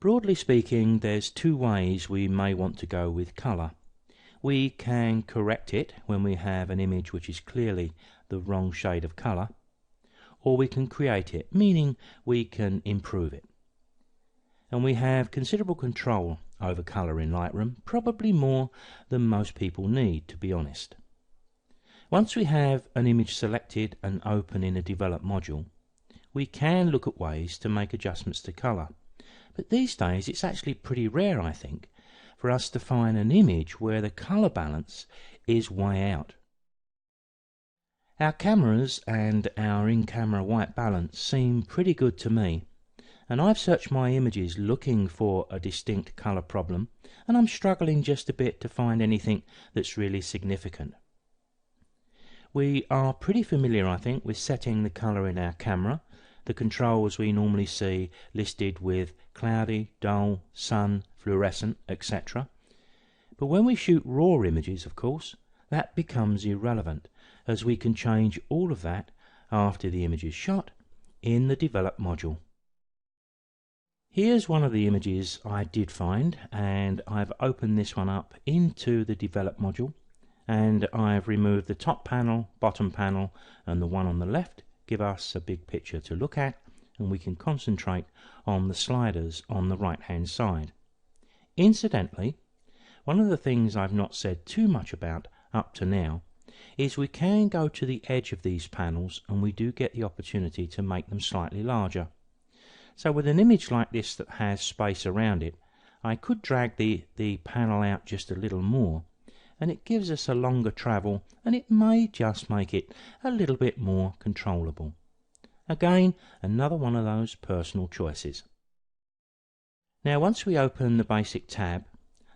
Broadly speaking, there's two ways we may want to go with colour. We can correct it when we have an image which is clearly the wrong shade of colour, or we can create it, meaning we can improve it. And we have considerable control over colour in Lightroom, probably more than most people need, to be honest. Once we have an image selected and open in a develop module, we can look at ways to make adjustments to colour. But these days it's actually pretty rare, I think, for us to find an image where the colour balance is way out. Our cameras and our in-camera white balance seem pretty good to me, and I've searched my images looking for a distinct colour problem, and I'm struggling just a bit to find anything that's really significant. We are pretty familiar, I think, with setting the colour in our camera. The controls we normally see listed with cloudy, dull, sun, fluorescent, etc. But when we shoot raw images, of course, that becomes irrelevant, as we can change all of that after the image is shot in the Develop module. Here's one of the images I did find, and I've opened this one up into the Develop module, and I've removed the top panel, bottom panel, and the one on the left give us a big picture to look at, and we can concentrate on the sliders on the right hand side. Incidentally, one of the things I've not said too much about up to now is we can go to the edge of these panels, and we do get the opportunity to make them slightly larger. So with an image like this that has space around it, I could drag the panel out just a little more, and it gives us a longer travel, and it may just make it a little bit more controllable. Again, another one of those personal choices. Now once we open the basic tab,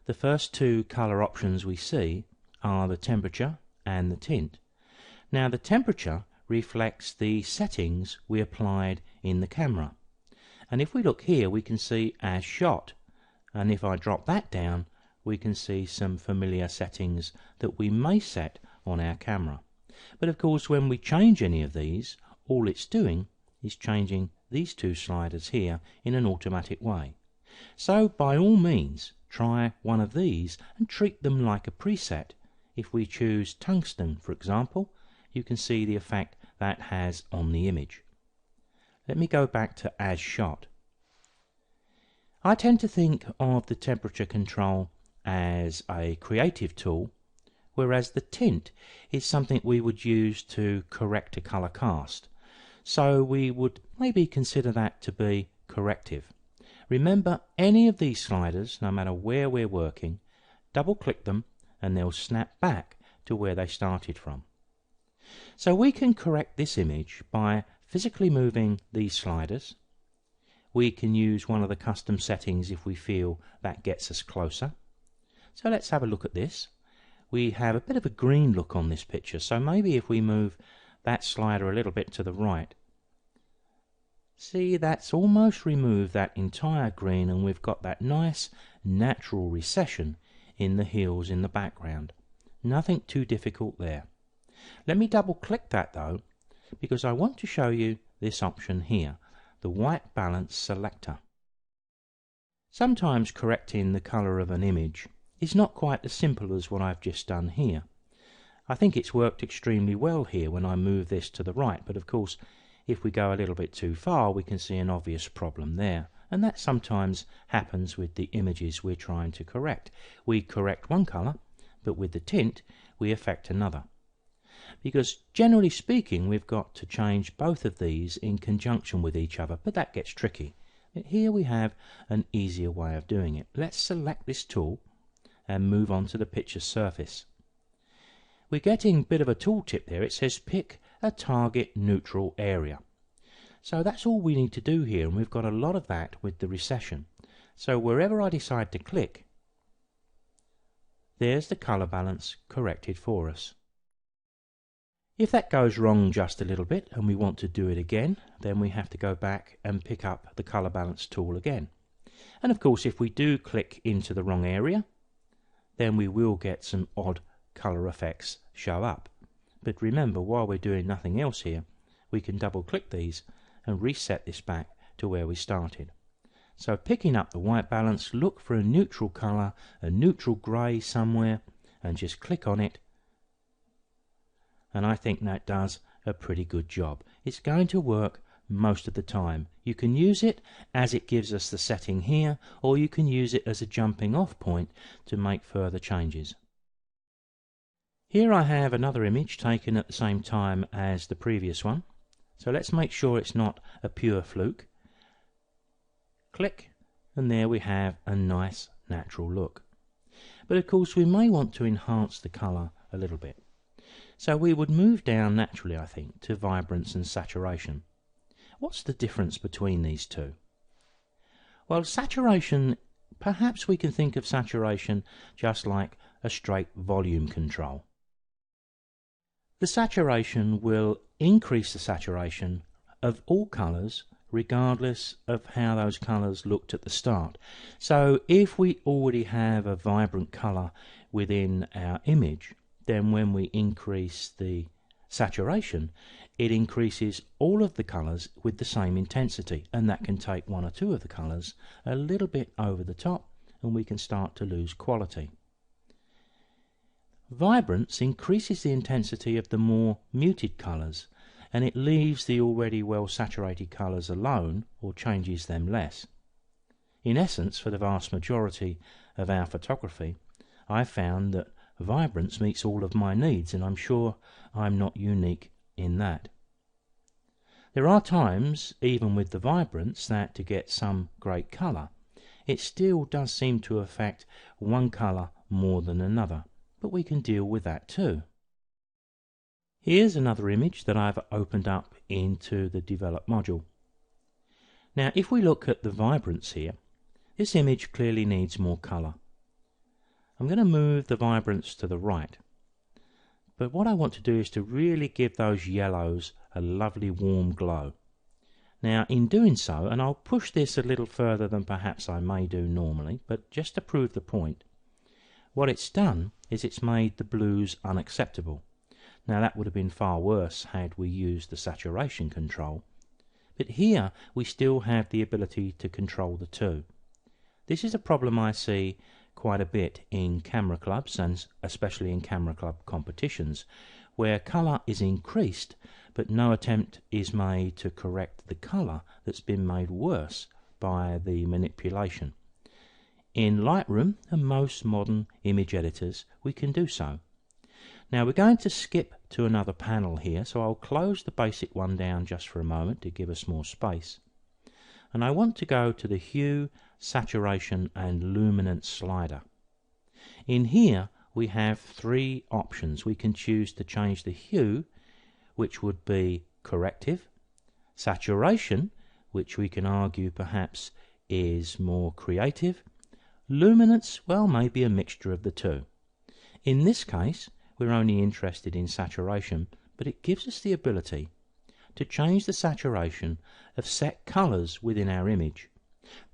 the first two colour options we see are the temperature and the tint. Now the temperature reflects the settings we applied in the camera, and if we look here we can see as shot, and if I drop that down we can see some familiar settings that we may set on our camera. But of course when we change any of these, all it's doing is changing these two sliders here in an automatic way. So by all means try one of these and treat them like a preset. If we choose tungsten, for example, you can see the effect that has on the image. Let me go back to as shot. I tend to think of the temperature control as a creative tool, whereas the tint is something we would use to correct a colour cast. So we would maybe consider that to be corrective. Remember, any of these sliders, no matter where we're working, double click them and they'll snap back to where they started from. So we can correct this image by physically moving these sliders. We can use one of the custom settings if we feel that gets us closer. So let's have a look at this. We have a bit of a green look on this picture, so maybe if we move that slider a little bit to the right, see, that's almost removed that entire green, and we've got that nice natural recession in the hills in the background. Nothing too difficult there. Let me double click that though, because I want to show you this option here, the white balance selector. Sometimes correcting the colour of an image is not quite as simple as what I've just done here. I think it's worked extremely well here when I move this to the right, but of course if we go a little bit too far we can see an obvious problem there, and that sometimes happens with the images we're trying to correct. We correct one colour, but with the tint we affect another. Because generally speaking we've got to change both of these in conjunction with each other, but that gets tricky. But here we have an easier way of doing it. Let's select this tool and move on to the picture surface. We're getting a bit of a tooltip there. It says pick a target neutral area. So that's all we need to do here, and we've got a lot of that with the recession. So wherever I decide to click, there's the colour balance corrected for us. If that goes wrong just a little bit and we want to do it again, then we have to go back and pick up the colour balance tool again. And of course if we do click into the wrong area, then we will get some odd colour effects show up. But remember, while we're doing nothing else here, we can double click these and reset this back to where we started. So picking up the white balance, look for a neutral colour, a neutral grey somewhere, and just click on it. And I think that does a pretty good job. It's going to work most of the time. You can use it as it gives us the setting here, or you can use it as a jumping off point to make further changes. Here I have another image taken at the same time as the previous one. So let's make sure it's not a pure fluke. Click, and there we have a nice natural look. But of course we may want to enhance the colour a little bit. So we would move down naturally, I think, to Vibrance and Saturation. What's the difference between these two? Well, saturation, perhaps we can think of saturation just like a straight volume control. The saturation will increase the saturation of all colours regardless of how those colours looked at the start. So if we already have a vibrant colour within our image, then when we increase the saturation, it increases all of the colours with the same intensity, and that can take one or two of the colours a little bit over the top, and we can start to lose quality. Vibrance increases the intensity of the more muted colours, and it leaves the already well saturated colours alone or changes them less. In essence, for the vast majority of our photography, I found that Vibrance meets all of my needs, and I'm sure I'm not unique in that. There are times, even with the Vibrance, that to get some great colour, it still does seem to affect one colour more than another, but we can deal with that too. Here's another image that I've opened up into the Develop module. Now if we look at the Vibrance here, this image clearly needs more colour. I'm going to move the Vibrance to the right, but what I want to do is to really give those yellows a lovely warm glow. Now in doing so, and I'll push this a little further than perhaps I may do normally, but just to prove the point, what it's done is it's made the blues unacceptable. Now that would have been far worse had we used the saturation control, but here we still have the ability to control the two. This is a problem I see quite a bit in camera clubs, and especially in camera club competitions, where colour is increased but no attempt is made to correct the colour that's been made worse by the manipulation. In Lightroom and most modern image editors we can do so. Now we're going to skip to another panel here, so I'll close the basic one down just for a moment to give us more space. And I want to go to the Hue, Saturation and Luminance slider. In here we have three options. We can choose to change the hue, which would be corrective, saturation, which we can argue perhaps is more creative, luminance, well, maybe a mixture of the two. In this case we're only interested in saturation, but it gives us the ability to change the saturation of set colours within our image.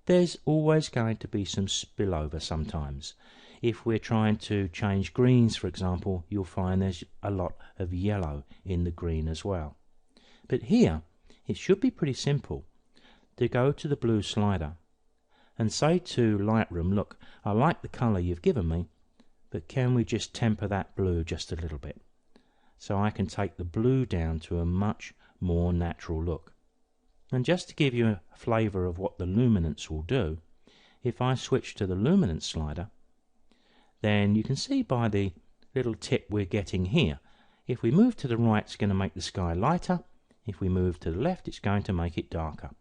There's always going to be some spillover sometimes. If we're trying to change greens, for example, you'll find there's a lot of yellow in the green as well. But here it should be pretty simple to go to the blue slider and say to Lightroom, look, I like the colour you've given me, but can we just temper that blue just a little bit? So I can take the blue down to a much more natural look. And just to give you a flavour of what the luminance will do, if I switch to the luminance slider, then you can see by the little tip we're getting here, if we move to the right it's going to make the sky lighter, if we move to the left it's going to make it darker.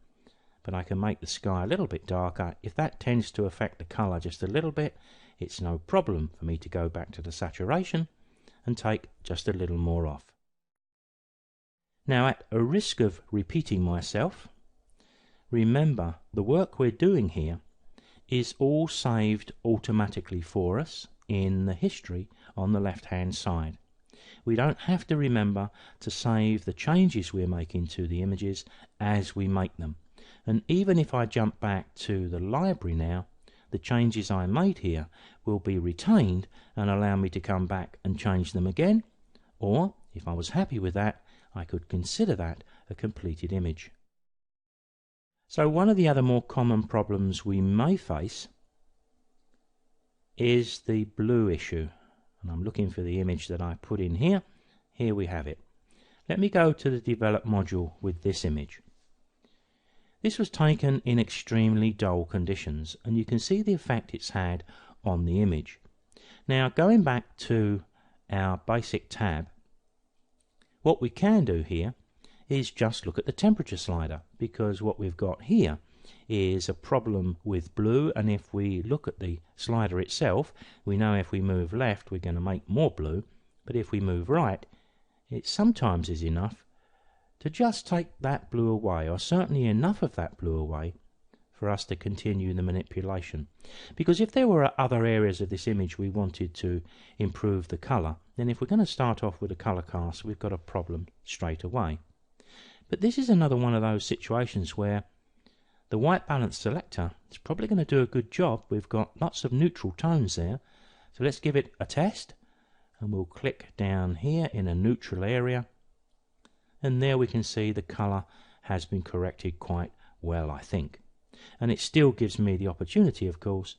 But I can make the sky a little bit darker. If that tends to affect the colour just a little bit, it's no problem for me to go back to the saturation and take just a little more off. Now, at a risk of repeating myself, remember the work we're doing here is all saved automatically for us in the history on the left hand side. We don't have to remember to save the changes we're making to the images as we make them. And even if I jump back to the library now, the changes I made here will be retained and allow me to come back and change them again, or if I was happy with that, I could consider that a completed image. So one of the other more common problems we may face is the blue issue. And I'm looking for the image that I put in here. Here we have it. Let me go to the develop module with this image. This was taken in extremely dull conditions, and you can see the effect it's had on the image. Now, going back to our basic tab, what we can do here is just look at the temperature slider, because what we've got here is a problem with blue, and if we look at the slider itself, we know if we move left we're going to make more blue, but if we move right, it sometimes is enough to just take that blue away, or certainly enough of that blue away for us to continue the manipulation. Because if there were other areas of this image we wanted to improve the colour, then if we're going to start off with a colour cast, we've got a problem straight away. But this is another one of those situations where the white balance selector is probably going to do a good job. We've got lots of neutral tones there, so let's give it a test, and we'll click down here in a neutral area, and there we can see the colour has been corrected quite well, I think. And it still gives me the opportunity, of course,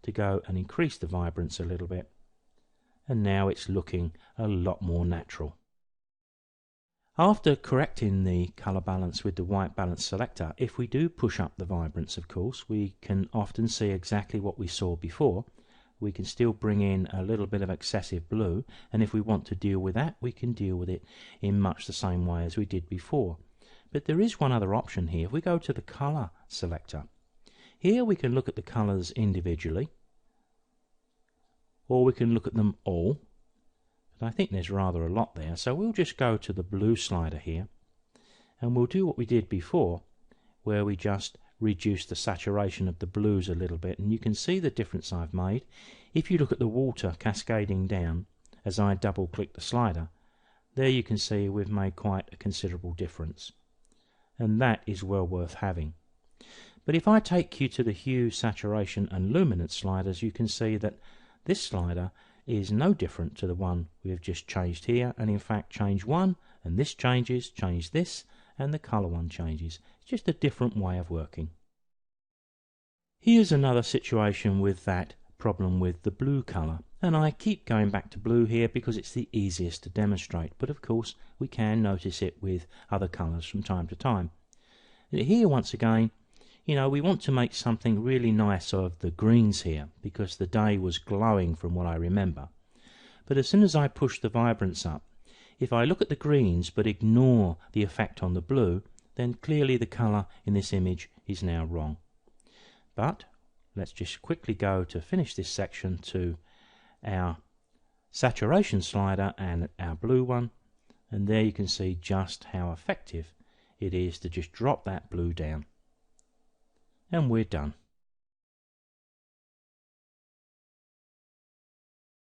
to go and increase the vibrance a little bit, and now it's looking a lot more natural. After correcting the colour balance with the white balance selector, if we do push up the vibrance, of course, we can often see exactly what we saw before. We can still bring in a little bit of excessive blue, and if we want to deal with that, we can deal with it in much the same way as we did before. But there is one other option here. If we go to the colour selector, here we can look at the colours individually, or we can look at them all. But I think there's rather a lot there, so we'll just go to the blue slider here, and we'll do what we did before, where we just reduce the saturation of the blues a little bit, and you can see the difference I've made. If you look at the water cascading down as I double click the slider, there you can see we've made quite a considerable difference, and that is well worth having. But if I take you to the Hue Saturation and Luminance sliders, you can see that this slider is no different to the one we have just changed here, and in fact change one and this changes, change this and the colour one changes. It's just a different way of working. Here's another situation with that problem with the blue colour, and I keep going back to blue here because it's the easiest to demonstrate, but of course we can notice it with other colours from time to time. Here once again, we want to make something really nice of the greens here, because the day was glowing from what I remember. But as soon as I push the vibrance up, if I look at the greens but ignore the effect on the blue, then clearly the colour in this image is now wrong. But let's just quickly go to finish this section to our saturation slider and our blue one, and there you can see just how effective it is to just drop that blue down. And we're done.